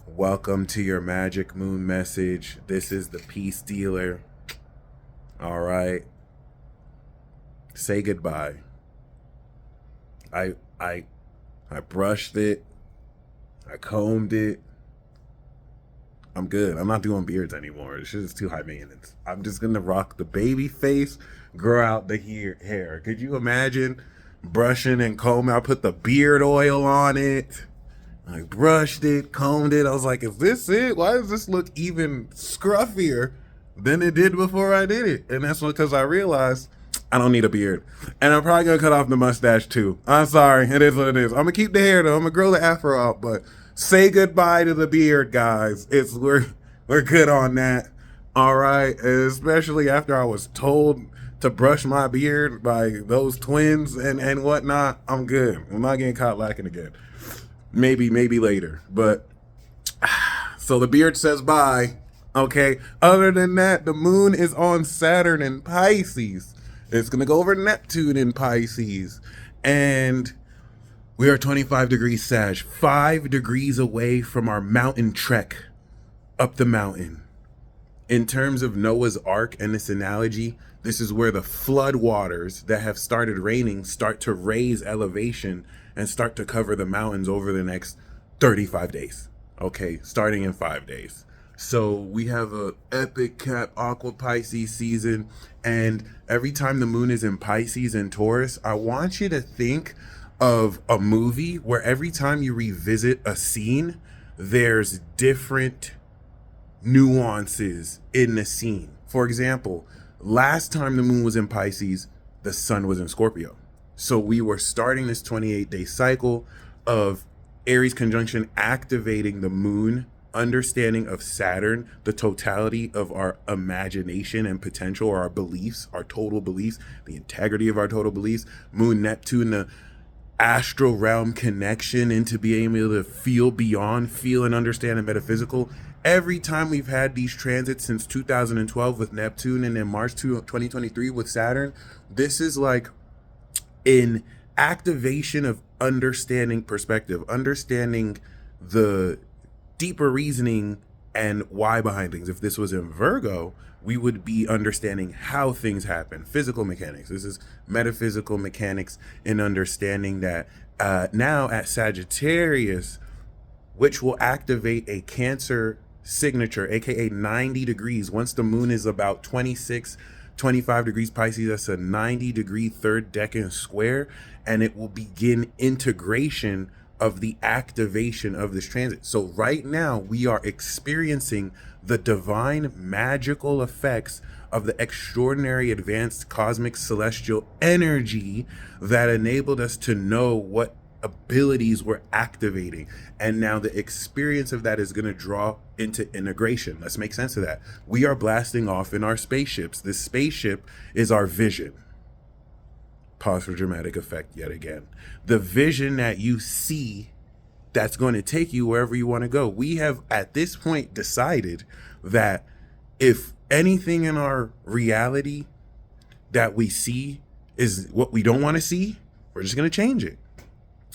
Welcome to your magic moon message. This is the peace dealer. All right. Say goodbye. I I I brushed it. I combed it. I'm good. I'm not doing beards anymore. This shit is too high maintenance. I'm just gonna rock the baby face, grow out the hair. Could you imagine brushing and combing? I put the beard oil on it. I brushed it, combed it. I was like, is this it? Why does this look even scruffier than it did before I did it? And that's because I realized I don't need a beard. And I'm probably going to cut off the mustache too. I'm sorry. It is what it is. I'm going to keep the hair though. I'm going to grow the afro out. But say goodbye to the beard, guys. We're good on that. All right. Especially after I was told to brush my beard by those twins and whatnot. I'm good. I'm not getting caught lacking again. Maybe later. But so the beard says bye. Okay. Other than that, the moon is on Saturn in Pisces. It's going to go over Neptune in Pisces. And we are 25 degrees Sag, 5 degrees away from our mountain trek up the mountain. In terms of Noah's Ark and this analogy, this is where the flood waters that have started raining start to raise elevation and start to cover the mountains over the next 35 days. Okay, starting in 5 days. So we have a epic Cap Aqua Pisces season, and every time the moon is in Pisces and Taurus, I want you to think of a movie where every time you revisit a scene, there's different nuances in the scene. For example, last time the moon was in Pisces, the sun was in Scorpio. So we were starting this 28-day cycle of Aries conjunction activating the moon, understanding of Saturn, the totality of our imagination and potential, or our beliefs, our total beliefs, the integrity of our total beliefs, moon, Neptune, the astral realm connection into being able to feel beyond, feel and understand the metaphysical. Every time we've had these transits since 2012 with Neptune and then March 2023 with Saturn, this is like an activation of understanding perspective, understanding the deeper reasoning and why behind things. If this was in Virgo, we would be understanding how things happen, physical mechanics. This is metaphysical mechanics and understanding that now at Sagittarius, which will activate a Cancer signature, aka 90 degrees. Once the moon is about 25 degrees Pisces, that's a 90-degree third decan square, and it will begin integration of the activation of this transit. So right now we are experiencing the divine magical effects of the extraordinary advanced cosmic celestial energy that enabled us to know what abilities we're activating. And now the experience of that is going to draw into integration. Let's make sense of that. We are blasting off in our spaceships. This spaceship is our vision. Pause for dramatic effect yet again. The vision that you see that's going to take you wherever you want to go. We have at this point decided that if anything in our reality that we see is what we don't want to see, we're just going to change it.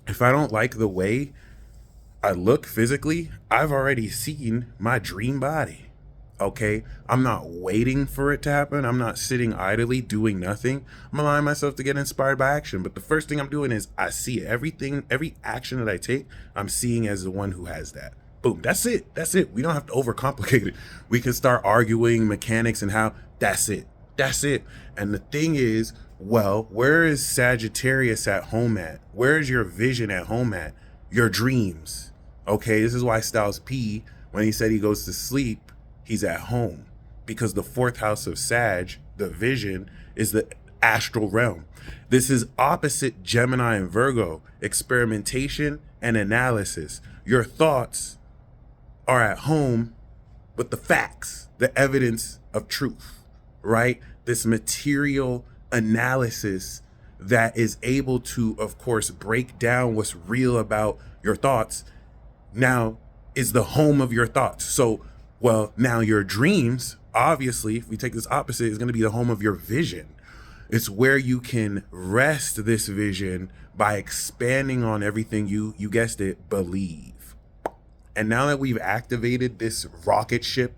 If I don't like the way I look physically, I've already seen my dream body. Okay, I'm not waiting for it to happen. I'm not sitting idly doing nothing. I'm allowing myself to get inspired by action. But the first thing I'm doing is I see it. Every action that I take, I'm seeing as the one who has that. Boom. That's it. We don't have to overcomplicate it. We can start arguing mechanics and how that's it. And the thing is, well, where is Sagittarius at home at? Where is your vision at home at? Your dreams. Okay, this is why Styles P, when he said he goes to sleep, he's at home, because the fourth house of Sag, the vision, is the astral realm. This is opposite Gemini and Virgo, experimentation and analysis. Your thoughts are at home with the facts, the evidence of truth, right? This material analysis that is able to, of course, break down what's real about your thoughts now is the home of your thoughts. So, well, now your dreams, obviously, if we take this opposite, is going to be the home of your vision. It's where you can rest this vision by expanding on everything you guessed it, believe. And now that we've activated this rocket ship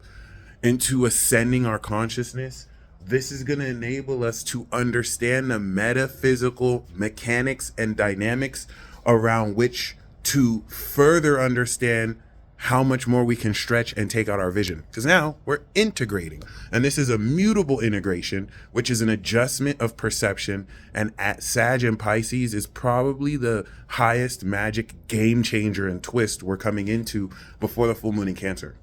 into ascending our consciousness, this is going to enable us to understand the metaphysical mechanics and dynamics around which to further understand how much more we can stretch and take out our vision. Because now we're integrating. And this is a mutable integration, which is an adjustment of perception. And at Sag and Pisces is probably the highest magic game changer and twist we're coming into before the full moon in Cancer.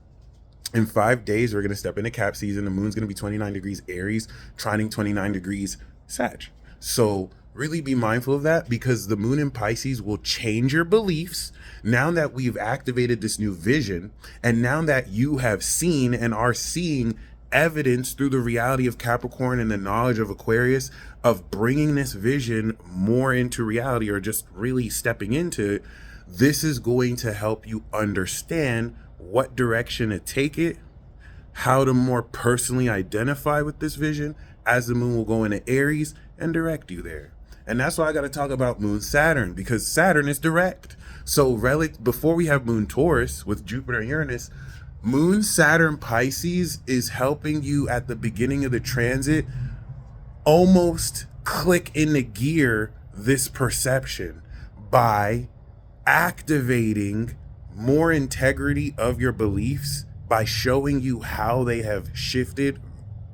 In 5 days, we're going to step into Cap season. The moon's going to be 29 degrees Aries, trining 29 degrees Sag. So really be mindful of that, because the moon in Pisces will change your beliefs now that we've activated this new vision, and now that you have seen and are seeing evidence through the reality of Capricorn and the knowledge of Aquarius of bringing this vision more into reality, or just really stepping into it. This is going to help you understand what direction to take it, how to more personally identify with this vision as the moon will go into Aries and direct you there. And that's why I got to talk about moon Saturn, because Saturn is direct. So before we have moon Taurus with Jupiter and Uranus, moon Saturn Pisces is helping you at the beginning of the transit almost click into gear this perception by activating more integrity of your beliefs, by showing you how they have shifted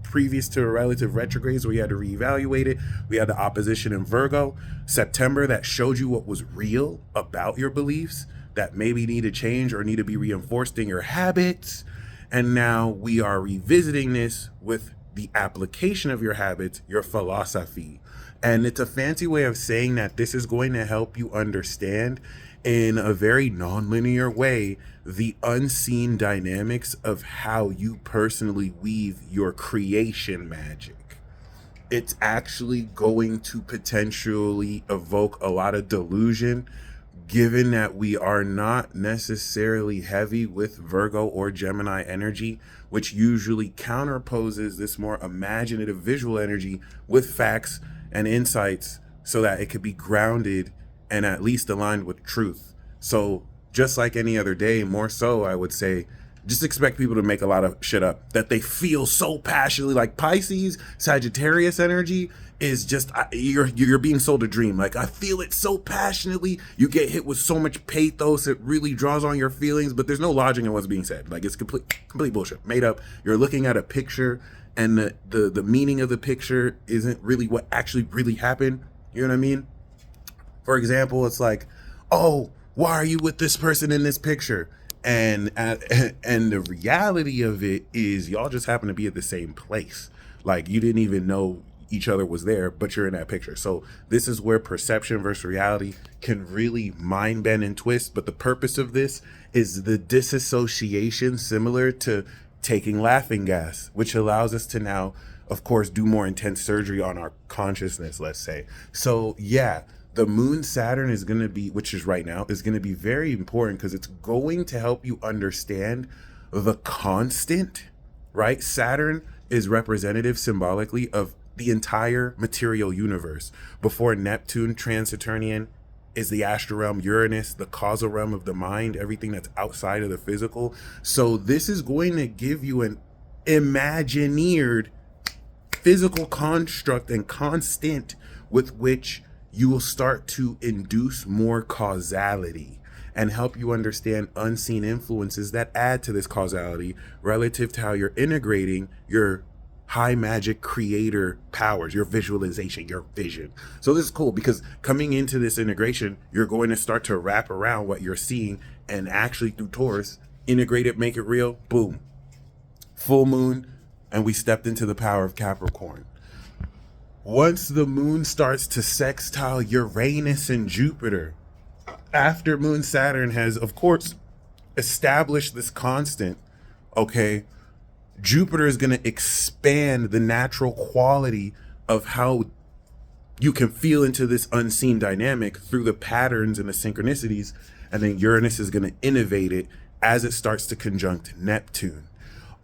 previous to relative retrogrades where you had to reevaluate it. We had the opposition in Virgo, September, that showed you what was real about your beliefs that maybe need to change or need to be reinforced in your habits. And now we are revisiting this with the application of your habits, your philosophy. And it's a fancy way of saying that this is going to help you understand in a very non-linear way the unseen dynamics of how you personally weave your creation magic. It's actually going to potentially evoke a lot of delusion, given that we are not necessarily heavy with Virgo or Gemini energy, which usually counterposes this more imaginative visual energy with facts and insights so that it could be grounded and at least aligned with truth. So just like any other day, more so, I would say, just expect people to make a lot of shit up that they feel so passionately. Like Pisces, Sagittarius energy is just, you're being sold a dream. Like, I feel it so passionately. You get hit with so much pathos. It really draws on your feelings, but there's no logic in what's being said. Like, it's complete bullshit, made up. You're looking at a picture and the meaning of the picture isn't really what actually really happened. You know what I mean? For example, it's like, oh, why are you with this person in this picture? And the reality of it is y'all just happen to be at the same place. Like, you didn't even know each other was there, but you're in that picture. So this is where perception versus reality can really mind bend and twist. But the purpose of this is the disassociation, similar to taking laughing gas, which allows us to now, of course, do more intense surgery on our consciousness, let's say. So yeah, the moon Saturn is going to be, which is right now, is going to be very important because it's going to help you understand the constant, right? Saturn is representative symbolically of the entire material universe. Before Neptune, trans-Saturnian, is the astral realm, Uranus, the causal realm of the mind, everything that's outside of the physical. So this is going to give you an imagineered physical construct and constant with which you will start to induce more causality and help you understand unseen influences that add to this causality relative to how you're integrating your high magic creator powers, your visualization, your vision. So this is cool because coming into this integration, you're going to start to wrap around what you're seeing and actually through Taurus, integrate it, make it real, boom. Full moon, and we stepped into the power of Capricorn. Once the moon starts to sextile Uranus and Jupiter, after moon Saturn has, of course, established this constant, okay, Jupiter is going to expand the natural quality of how you can feel into this unseen dynamic through the patterns and the synchronicities. And then Uranus is going to innovate it as it starts to conjunct Neptune.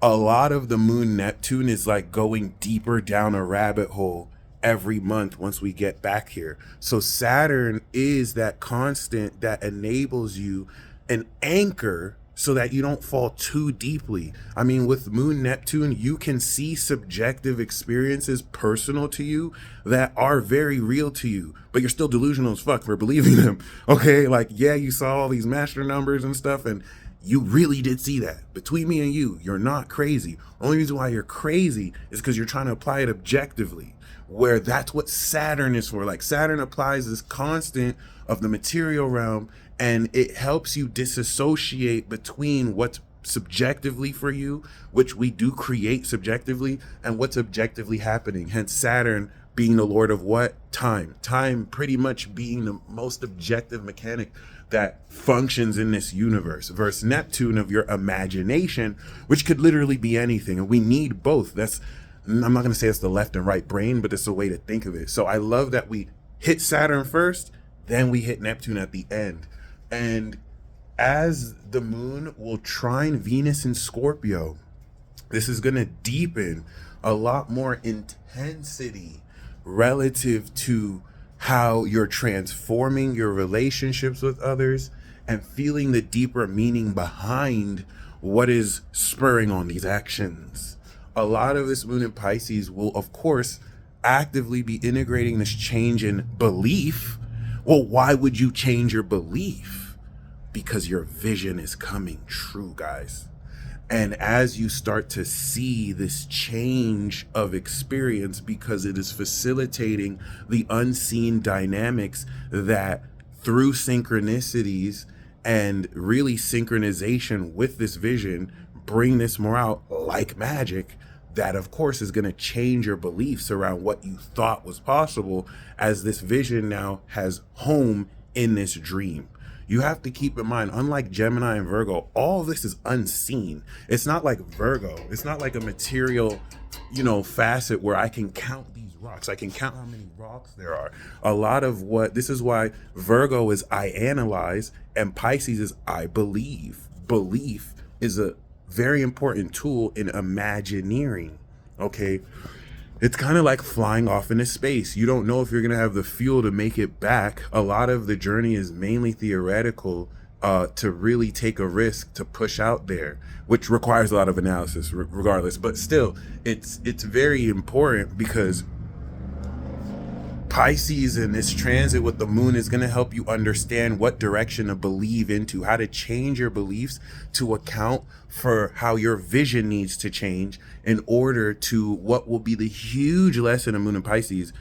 A lot of the moon Neptune is like going deeper down a rabbit hole every month once we get back here. So Saturn is that constant that enables you an anchor so that you don't fall too deeply. I mean, with Moon Neptune, you can see subjective experiences personal to you that are very real to you, but you're still delusional as fuck for believing them. Okay, like, yeah, you saw all these master numbers and stuff, and you really did see that. Between me and you, you're not crazy. Only reason why you're crazy is because you're trying to apply it objectively, where that's what Saturn is for. Like, Saturn applies this constant of the material realm, and it helps you disassociate between what's subjectively for you, which we do create subjectively, and what's objectively happening. Hence Saturn being the lord of what? Time. Time pretty much being the most objective mechanic that functions in this universe, versus Neptune of your imagination, which could literally be anything. And we need both. I'm not going to say it's the left and right brain, but it's a way to think of it. So I love that we hit Saturn first, then we hit Neptune at the end. And as the moon will trine Venus in Scorpio, this is going to deepen a lot more intensity relative to how you're transforming your relationships with others and feeling the deeper meaning behind what is spurring on these actions. A lot of this moon in Pisces will, of course, actively be integrating this change in belief. Well, why would you change your belief? Because your vision is coming true, guys. And as you start to see this change of experience, because it is facilitating the unseen dynamics that through synchronicities and really synchronization with this vision, bring this more out like magic, that of course is going to change your beliefs around what you thought was possible, as this vision now has home in this dream. You have to keep in mind, unlike Gemini and Virgo, all this is unseen. It's not like Virgo. It's not like a material, facet where I can count these rocks. I can count how many rocks there are. A lot of this is why Virgo is I analyze and Pisces is I believe. Belief is a very important tool in imagineering, okay? It's kind of like flying off into space. You don't know if you're going to have the fuel to make it back. A lot of the journey is mainly theoretical, to really take a risk to push out there, which requires a lot of analysis regardless. But still, it's very important, because Pisces in this transit with the moon is going to help you understand what direction to believe into, how to change your beliefs to account for how your vision needs to change in order to what will be the huge lesson of moon and Pisces.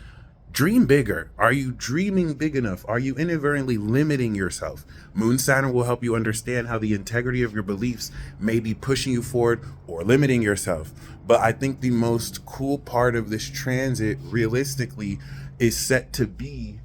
Dream bigger. Are you dreaming big enough? Are you inadvertently limiting yourself? Moon Saturn will help you understand how the integrity of your beliefs may be pushing you forward or limiting yourself. But I think the most cool part of this transit, realistically, is set to be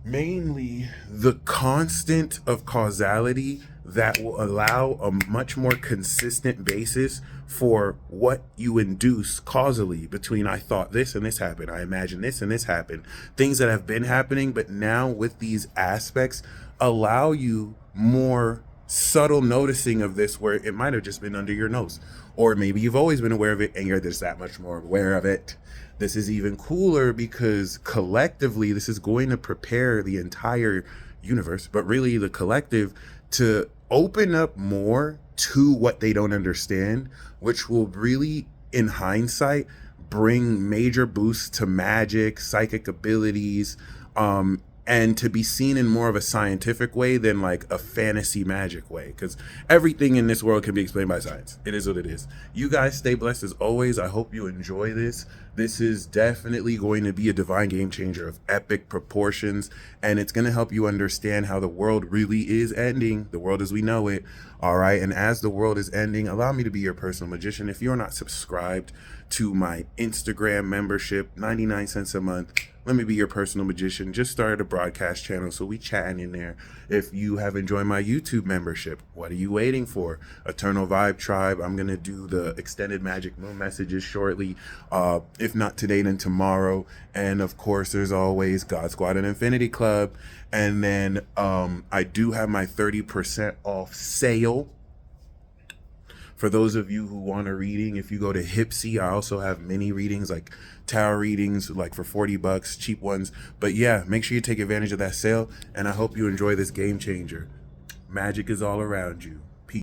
mainly the constant of causality that will allow a much more consistent basis for what you induce causally between I thought this and this happened, I imagined this and this happened. Things that have been happening, but now with these aspects allow you more subtle noticing of this, where it might have just been under your nose. Or maybe you've always been aware of it and you're just that much more aware of it. This is even cooler because collectively this is going to prepare the entire universe, but really the collective, to open up more to what they don't understand, which will really, in hindsight, bring major boosts to magic, psychic abilities, and to be seen in more of a scientific way than like a fantasy magic way, because everything in this world can be explained by science. It is what it is. You guys stay blessed as always. I hope you enjoy this. This is definitely going to be a divine game changer of epic proportions, and it's going to help you understand how the world really is ending, the world as we know it. All right, and as the world is ending, allow me to be your personal magician. If you're not subscribed to my Instagram membership, 99 cents a month, let me be your personal magician. Just started a broadcast channel, so we chatting in there. If you have enjoyed my YouTube membership, what are you waiting for? Eternal Vibe Tribe. I'm going to do the extended Magic Moon messages shortly. If not today, then tomorrow. And of course, there's always God Squad and Infinity Club. And then I do have my 30% off sale. For those of you who want a reading, if you go to Hipsy, I also have mini readings, like tarot readings, like for $40, cheap ones. But yeah, make sure you take advantage of that sale, and I hope you enjoy this game changer. Magic is all around you.